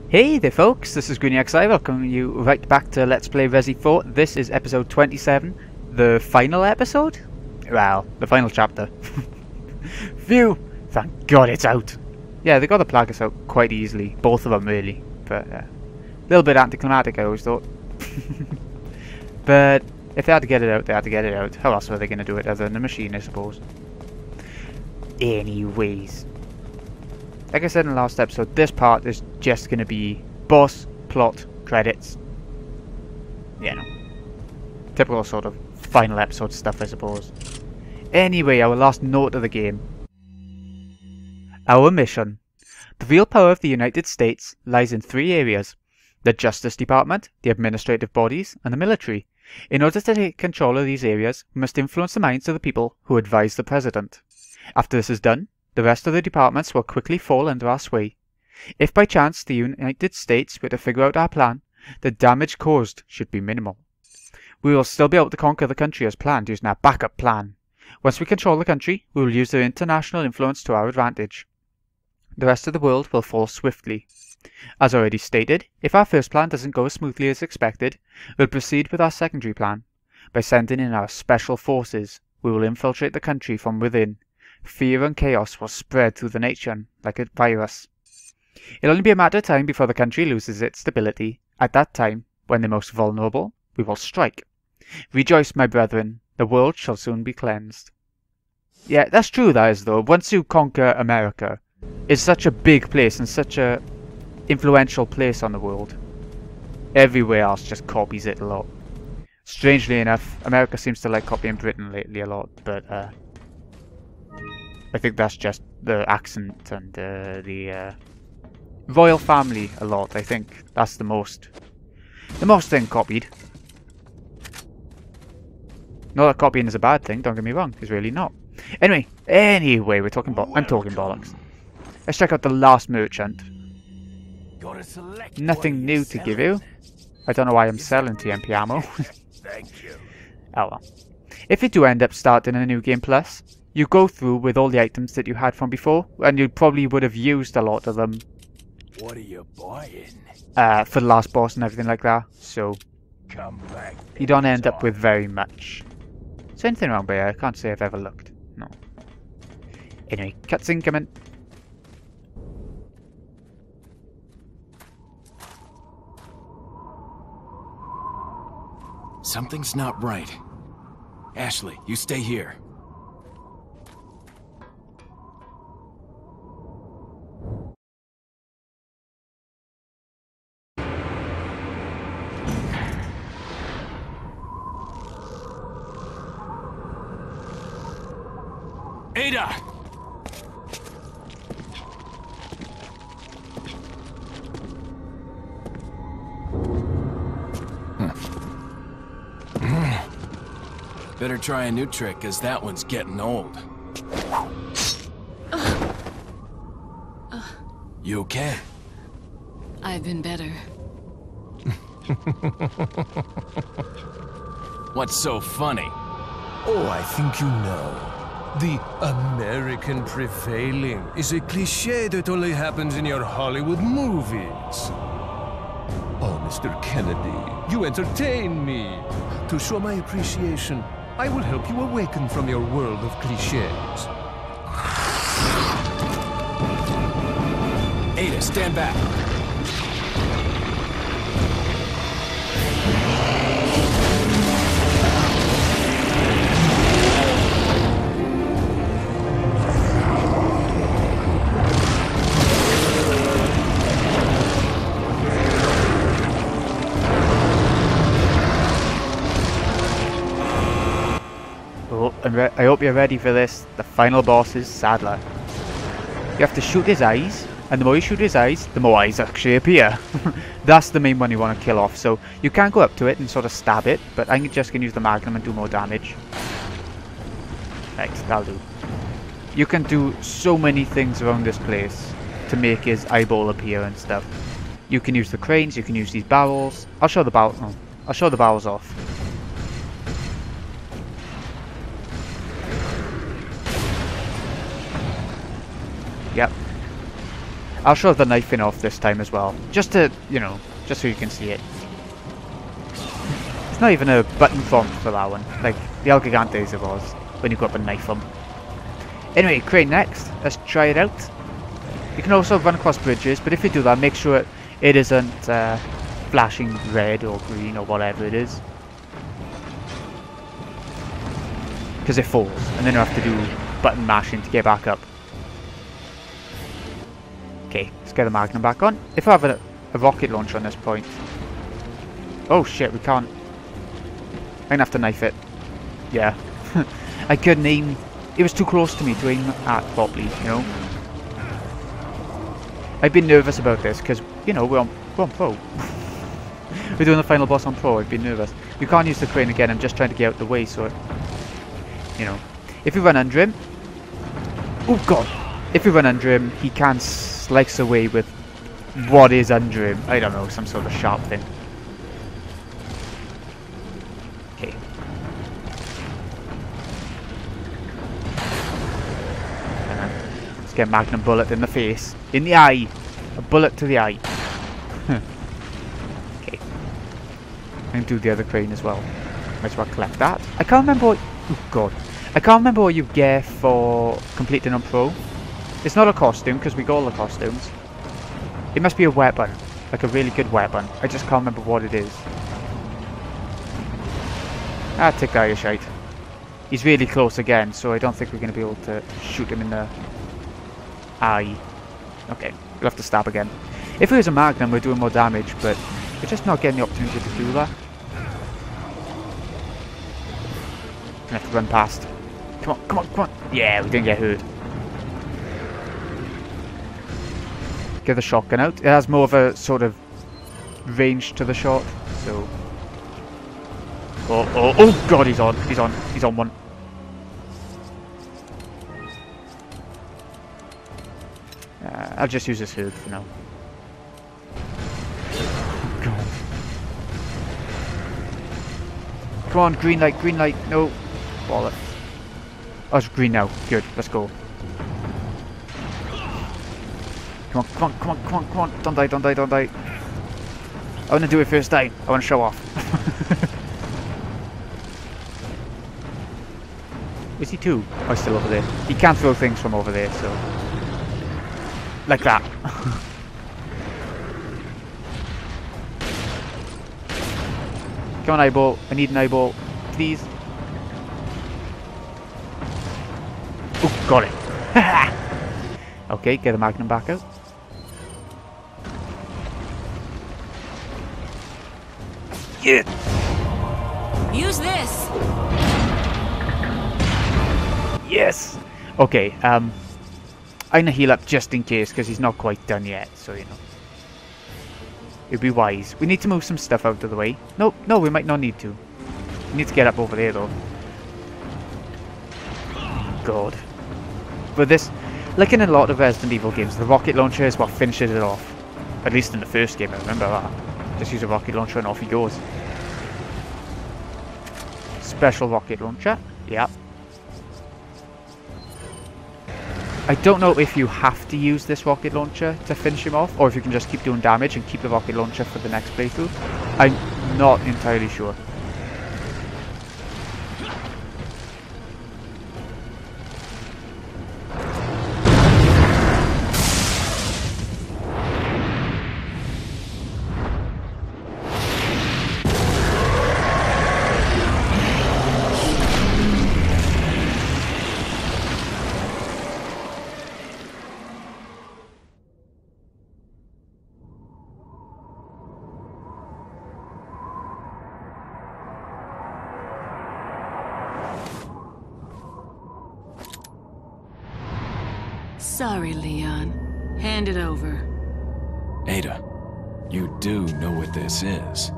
Hey there folks, this is GreenXI, welcoming you right back to Let's Play Resi 4. This is episode 27, the final episode? Well, the final chapter. Phew! Thank God it's out! Yeah, they got the Plagueis out quite easily, both of them really, but a little bit anticlimactic I always thought. But if they had to get it out, they had to get it out. How else were they going to do it other than the machine, I suppose? Anyways. Like I said in the last episode, this part is just going to be boss, plot, credits. You know, typical sort of final episode stuff, I suppose. Anyway, our last note of the game. Our mission. The real power of the United States lies in three areas: the Justice Department, the administrative bodies, and the military. In order to take control of these areas, we must influence the minds of the people who advise the President. After this is done, the rest of the departments will quickly fall under our sway. If by chance the United States were to figure out our plan, the damage caused should be minimal. We will still be able to conquer the country as planned using our backup plan. Once we control the country, we will use their international influence to our advantage. The rest of the world will fall swiftly. As already stated, if our first plan doesn't go as smoothly as expected, we'll proceed with our secondary plan. By sending in our special forces, we will infiltrate the country from within. Fear and chaos will spread through the nation like a virus. It'll only be a matter of time before the country loses its stability. At that time, when they're most vulnerable, we will strike. Rejoice, my brethren, the world shall soon be cleansed. Yeah, that's true, that is, though. Once you conquer America, it's such a big place and such a influential place on the world. Everywhere else just copies it a lot. Strangely enough, America seems to like copying Britain lately a lot, but I think that's just the accent and the royal family a lot. I think that's the most thing copied. Not that copying is a bad thing, don't get me wrong, it's really not. Anyway, I'm talking bollocks. Let's check out the last merchant. Nothing new to give you. I don't know why I'm selling TMP ammo. Thank you. Oh well. If you do end up starting a new game plus, you go through with all the items that you had from before, and you probably would have used a lot of them. What are you buying? For the last boss and everything like that, so Come back. you don't end up with very much. Is there anything around by here? I can't say I've ever looked. No. Anyway, cutscene coming. Something's not right. Ashley, you stay here. Ada! Better try a new trick, cause that one's getting old. You okay? I've been better. What's so funny? Oh, I think you know. The American prevailing is a cliché that only happens in your Hollywood movies. Oh, Mr. Kennedy, you entertain me. To show my appreciation, I will help you awaken from your world of clichés. Ada, stand back. Oh, I hope you're ready for this. The final boss is Sadler. You have to shoot his eyes, and the more you shoot his eyes, the more eyes actually appear. That's the main one you want to kill off, so you can go up to it and sort of stab it, but I'm just going to use the Magnum and do more damage. Right, that'll do. You can do so many things around this place to make his eyeball appear and stuff. You can use the cranes, you can use these barrels. I'll show the barrels off. Yep. I'll show the knifing off this time as well. Just to, you know, just so you can see it. It's not even a button prompt for that one, like the El Gigantes it was, when you go up and knife them. Anyway, crane next. Let's try it out. You can also run across bridges, but if you do that, make sure it isn't flashing red or green or whatever it is. Because it falls, and then you have to do button mashing to get back up. Okay, let's get the Magnum back on. If I have a rocket launcher on this point... Oh shit, we can't... I'm gonna have to knife it. Yeah. I couldn't aim... It was too close to me to aim at properly, you know? I've been nervous about this, because, you know, we're on Pro. We're doing the final boss on Pro, I've been nervous. You can't use the crane again, I'm just trying to get out of the way, so... You know. If you run under him... Oh god! If you run under him, he can slice away with what is under him. I don't know, some sort of sharp thing. Okay. Let's get a Magnum bullet in the face. In the eye! A bullet to the eye. Okay. And do the other crane as well. Might as well collect that. I can't remember what... Oh god. I can't remember what you get for completing on Pro. It's not a costume, because we got all the costumes. It must be a weapon. Like a really good weapon. I just can't remember what it is. Ah, take that, you shite. He's really close again, so I don't think we're going to be able to shoot him in the eye. Okay, we'll have to stab again. If it was a Magnum, we're doing more damage, but we're just not getting the opportunity to do that. I have to run past. Come on, come on, come on. Yeah, we didn't get hurt. Get the shotgun out. It has more of a sort of range to the shot, so... Oh god, he's on one. I'll just use this hood for now. Oh god. Come on, green light, no. Wallet. Oh, it's green now. Good, let's go. Come on, come on, come on, come on, come on. Don't die, don't die, don't die. I want to do it first time. I want to show off. Is he too? Oh, he's still over there. He can't throw things from over there, so... Like that. Come on, eyeball. I need an eyeball. Please. Oh, got it. Okay, get the Magnum back out. Yeah. Use this. Yes. Okay. I'm gonna heal up just in case because he's not quite done yet. So you know, it'd be wise. We need to move some stuff out of the way. No, we might not need to. We need to get up over there though. God. But this, like in a lot of Resident Evil games, the rocket launcher is what finishes it off. At least in the first game, I remember that. Just use a rocket launcher and off he goes. Special rocket launcher. Yep. I don't know if you have to use this rocket launcher to finish him off, or if you can just keep doing damage and keep the rocket launcher for the next playthrough. I'm not entirely sure. Sorry, Leon. Hand it over. Ada, you do know what this is.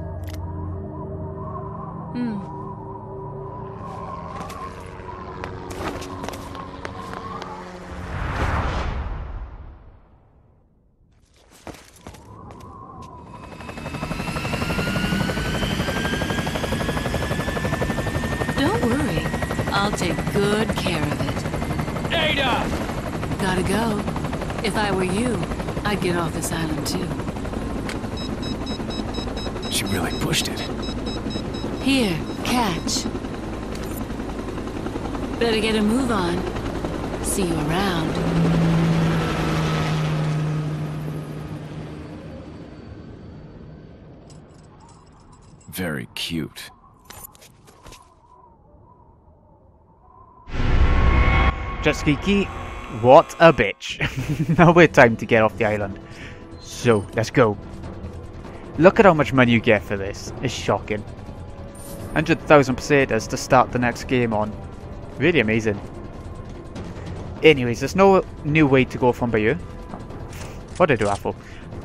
Don't worry. I'll take good care of it. Ada! Gotta go. If I were you, I'd get off this island too. She really pushed it. Here, catch. Better get a move on. See you around. Very cute. Just Kiki, what a bitch. Now we're time to get off the island. So, let's go. Look at how much money you get for this. It's shocking. 100,000 pesetas to start the next game on. Really amazing. Anyways, there's no new way to go from here. What did I do that for?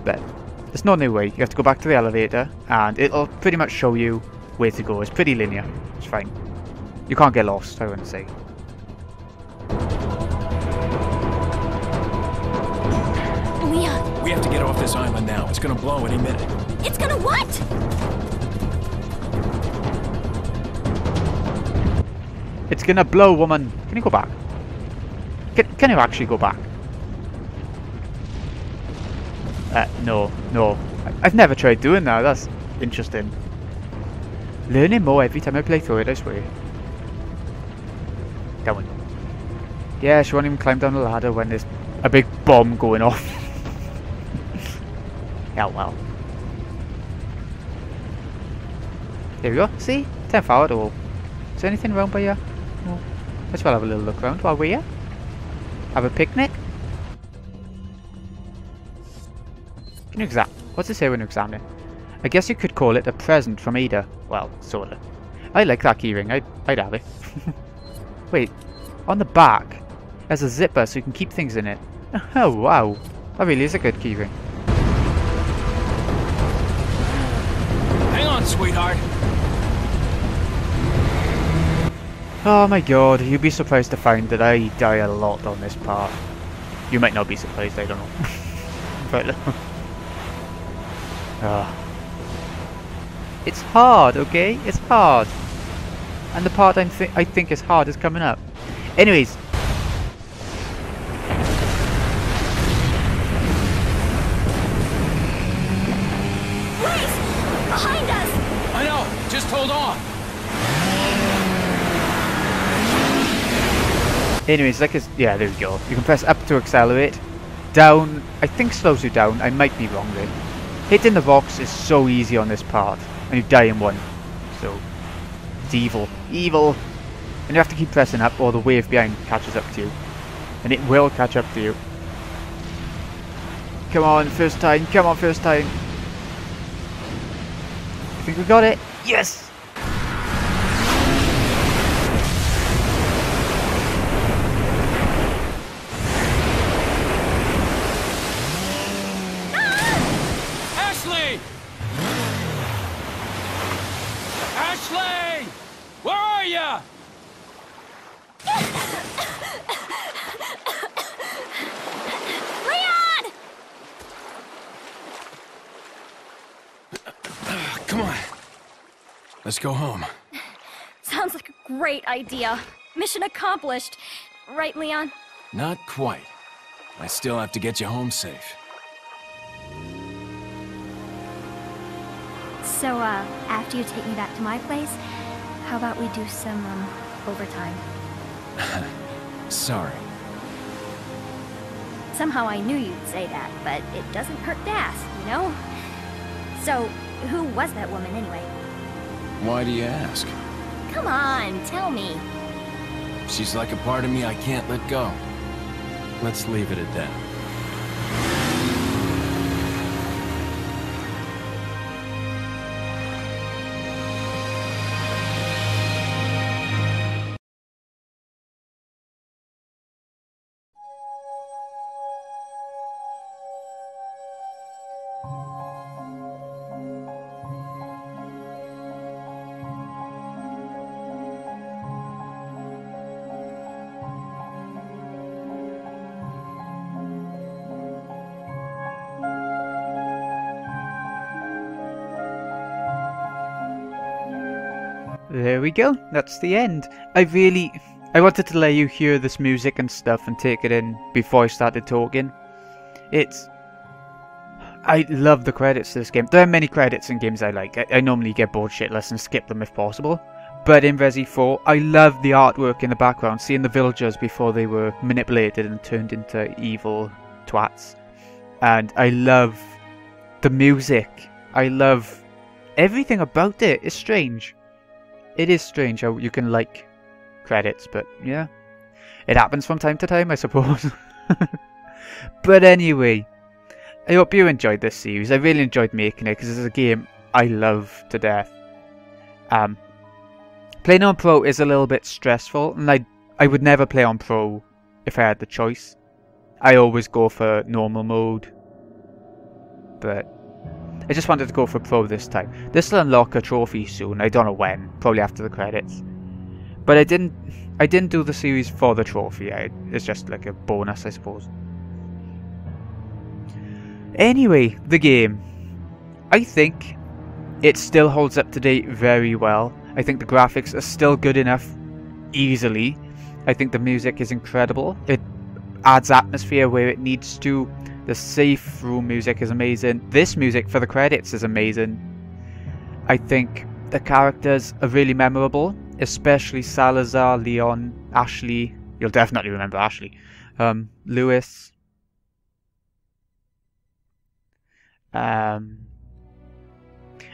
But there's no new way. You have to go back to the elevator and it'll pretty much show you where to go. It's pretty linear. It's fine. You can't get lost, I wouldn't say. Leon, We have to get off this island now. It's gonna blow any minute. it's gonna what? It's gonna blow, woman. Can you go back? Can you actually go back? No. I've never tried doing that. That's interesting. Learning more every time I play through it, I swear. That one. Yeah, she won't even climb down the ladder when there's a big bomb going off. Yeah, well. There we go. See? 10th hour at all. Is there anything around by here? No. Let's well have a little look around while we're here. Have a picnic. Can you examine? What's it say when you examine it? I guess you could call it a present from Ada. Well, sorta. I like that keyring. I'd have it. Wait, on the back, there's a zipper so you can keep things in it. Oh wow, that really is a good keyring. Hang on, sweetheart. Oh my god, you'd be surprised to find that I die a lot on this part. You might not be surprised, I don't know. But it's hard, okay? It's hard. And the part I think is hard is coming up. Anyways. Race! Behind us! I know. Just hold on. Anyways, yeah, there we go. You can press up to accelerate. Down, I think slows you down. I might be wrong there. Hitting the rocks is so easy on this part. And you die in one. So, it's evil. Evil! And you have to keep pressing up or the wave behind catches up to you. And it will catch up to you. Come on, first time. Come on, first time. I think we got it. Yes! Ashley! Ashley! Where are ya? Leon! Come on. Let's go home. Sounds like a great idea. Mission accomplished. Right, Leon? Not quite. I still have to get you home safe. So, after you take me back to my place, how about we do some, overtime? Sorry. Somehow I knew you'd say that, but it doesn't hurt to ask, you know? So, who was that woman anyway? Why do you ask? Come on, tell me. She's like a part of me I can't let go. Let's leave it at that. There we go, that's the end. I wanted to let you hear this music and stuff and take it in before I started talking. It's I love the credits to this game. There are many credits in games I like. I normally get bored shitless and skip them if possible. But in Resi 4, I love the artwork in the background, seeing the villagers before they were manipulated and turned into evil twats. And I love the music. I love everything about it. It's strange. It is strange how you can like credits, but yeah. It happens from time to time, I suppose. But anyway, I hope you enjoyed this series. I really enjoyed making it because it's a game I love to death. Playing on Pro is a little bit stressful, and I would never play on Pro if I had the choice. I always go for normal mode, but I just wanted to go for Pro this time. This will unlock a trophy soon. I don't know when, probably after the credits. But I didn't do the series for the trophy. It's just like a bonus, I suppose. Anyway, the game. I think it still holds up to date very well. I think the graphics are still good enough easily. I think the music is incredible. It adds atmosphere where it needs to. The safe room music is amazing. This music for the credits is amazing. I think the characters are really memorable, especially Salazar, Leon, Ashley. You'll definitely remember Ashley. Lewis.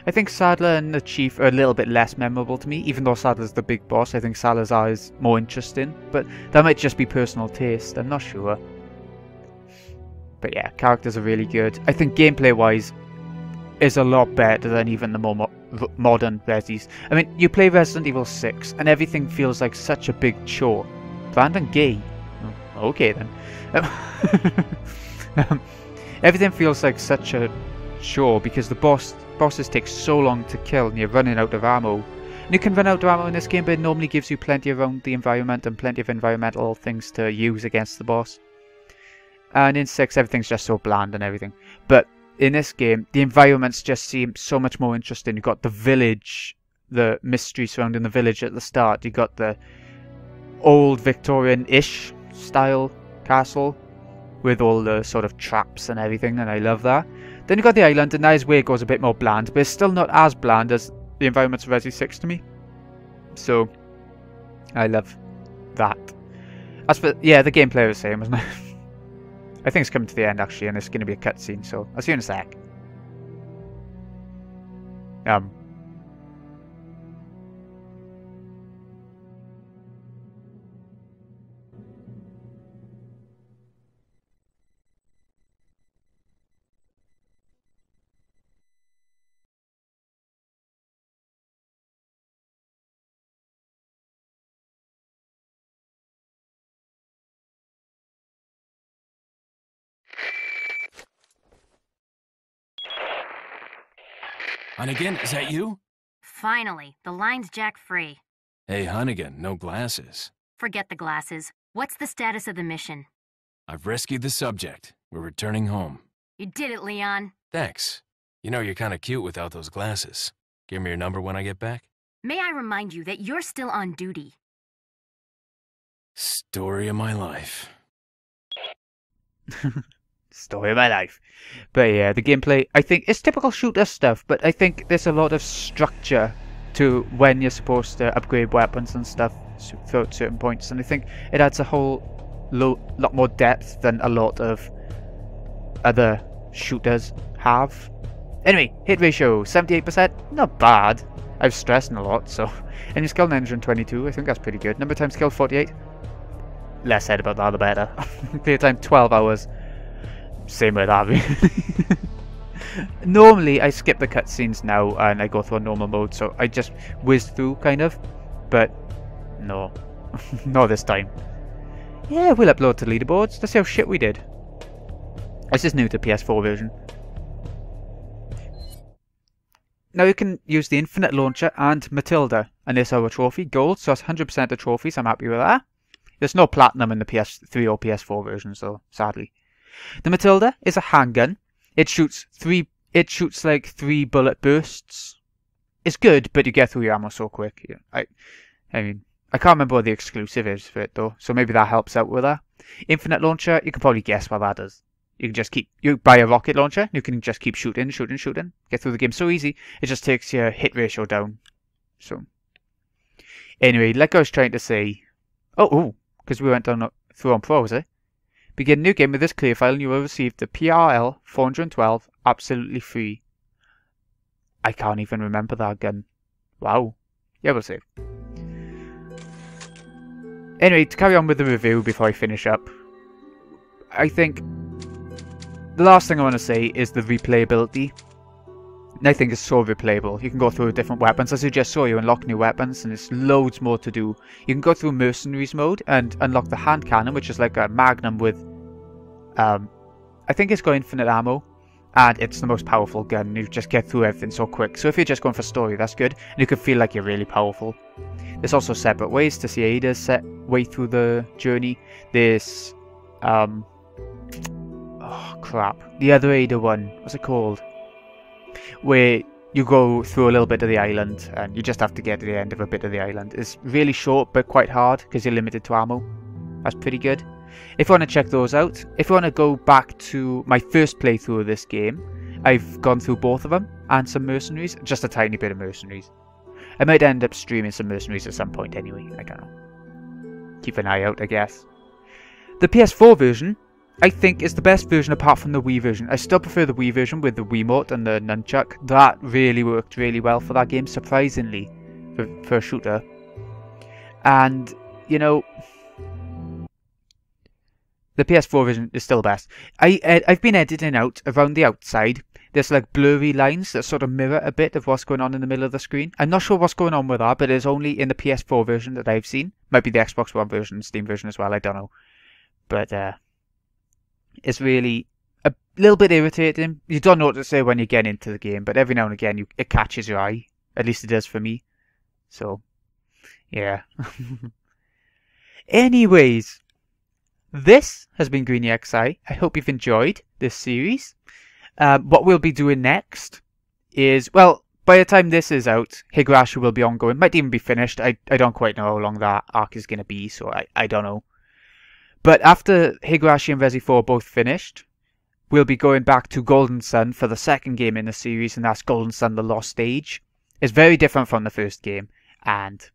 I think Sadler and the Chief are a little bit less memorable to me, even though Sadler's the big boss. I think Salazar is more interesting, but that might just be personal taste. I'm not sure. But yeah, characters are really good. I think gameplay-wise is a lot better than even the more modern Resis. I mean, you play Resident Evil 6 and everything feels like such a big chore. Brandon gay? Oh, okay then. Everything feels like such a chore because the bosses take so long to kill and you're running out of ammo. And you can run out of ammo in this game, but it normally gives you plenty around the environment and plenty of environmental things to use against the boss. And in 6, everything's just so bland and everything. But in this game, the environments just seem so much more interesting. You've got the village, the mystery surrounding the village at the start. You've got the old Victorian-ish style castle with all the sort of traps and everything, and I love that. Then you've got the island, and that is where it goes a bit more bland, but it's still not as bland as the environments of Resi 6 to me. So, I love that. As for, yeah, the gameplay was the same, wasn't it? I think it's coming to the end actually, and it's going to be a cutscene, so I'll see you in a sec. Hunnigan, is that you? Finally, the line's jack free. Hey, Hunnigan, no glasses. Forget the glasses. What's the status of the mission? I've rescued the subject. We're returning home. You did it, Leon. Thanks. You know, you're kind of cute without those glasses. Give me your number when I get back. May I remind you that you're still on duty. Story of my life. Story of my life. But yeah, the gameplay, I think it's typical shooter stuff, but I think there's a lot of structure to when you're supposed to upgrade weapons and stuff throughout certain points, and I think it adds a whole lot more depth than a lot of other shooters have. Anyway, hit ratio 78%, not bad. I was stressing a lot, so and your skill 922, I think that's pretty good. Number of times killed 48. Less said about that, the better. Clear time 12 hours. Same with that, really. Normally, I skip the cutscenes now and I go through a normal mode, so I just whiz through, kind of. But, no. Not this time. Yeah, we'll upload to leaderboards. Let's see how shit we did. This is new to PS4 version. Now you can use the Infinite Launcher and Matilda, and this is our trophy, gold, so that's 100% of trophies, I'm happy with that. There's no platinum in the PS3 or PS4 version, so sadly. The Matilda is a handgun. It shoots like 3 bullet bursts. It's good, but you get through your ammo so quick. I mean, I can't remember what the exclusive is for it though, so maybe that helps out with that. Infinite Launcher, you can probably guess what that does. You can just you buy a rocket launcher, you can just keep shooting, get through the game so easy. It just takes your hit ratio down. So, anyway, like I was trying to say, because we went down through on Pro, was it? Begin new game with this clear file and you will receive the PRL 412 absolutely free. I can't even remember that gun. Wow. Yeah, we'll see. Anyway, to carry on with the review before I finish up, I think the last thing I want to say is the replayability. And I think it's so replayable. You can go through different weapons. As you just saw, you unlock new weapons and there's loads more to do. You can go through mercenaries mode and unlock the hand cannon, which is like a magnum with, I think it's got infinite ammo. And it's the most powerful gun. You just get through everything so quick. So if you're just going for story, that's good. And you can feel like you're really powerful. There's also separate ways to see Ada's set way through the journey. There's, oh crap. The other Ada one, what's it called? Where you go through a little bit of the island and you just have to get to the end of a bit of the island. It's really short but quite hard because you're limited to ammo. That's pretty good. If you want to check those out, if you want to go back to my first playthrough of this game, I've gone through both of them and some mercenaries, just a tiny bit of mercenaries. I might end up streaming some mercenaries at some point anyway, I don't know. Keep an eye out, I guess. The PS4 version, I think, is the best version apart from the Wii version. I still prefer the Wii version with the Wiimote and the nunchuck. That really worked really well for that game, surprisingly, for a shooter. And, you know, the PS4 version is still the best. I've been editing out around the outside. There's like blurry lines that sort of mirror a bit of what's going on in the middle of the screen. I'm not sure what's going on with that, but it's only in the PS4 version that I've seen. Might be the Xbox One version, Steam version as well, I don't know. But it's really a little bit irritating. You don't notice it when you get into the game, but every now and again it catches your eye. At least it does for me. So, yeah. Anyways, this has been Greeny XI. I hope you've enjoyed this series. What we'll be doing next is, well, by the time this is out, Higurashi will be ongoing. Might even be finished. I don't quite know how long that arc is going to be, so I don't know. But after Higurashi and Resi 4 are both finished, we'll be going back to Golden Sun for the second game in the series, and that's Golden Sun The Lost Stage. It's very different from the first game, and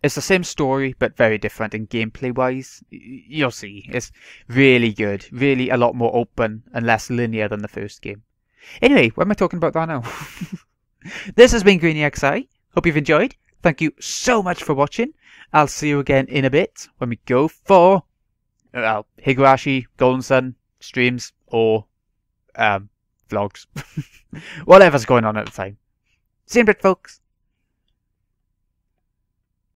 it's the same story, but very different in gameplay-wise. You'll see. It's really good. Really a lot more open and less linear than the first game. Anyway, why am I talking about that now? This has been Greeny XI. Hope you've enjoyed. Thank you so much for watching. I'll see you again in a bit when we go for Higurashi, Golden Sun, streams, or vlogs. Whatever's going on at the time. See you in a bit, folks.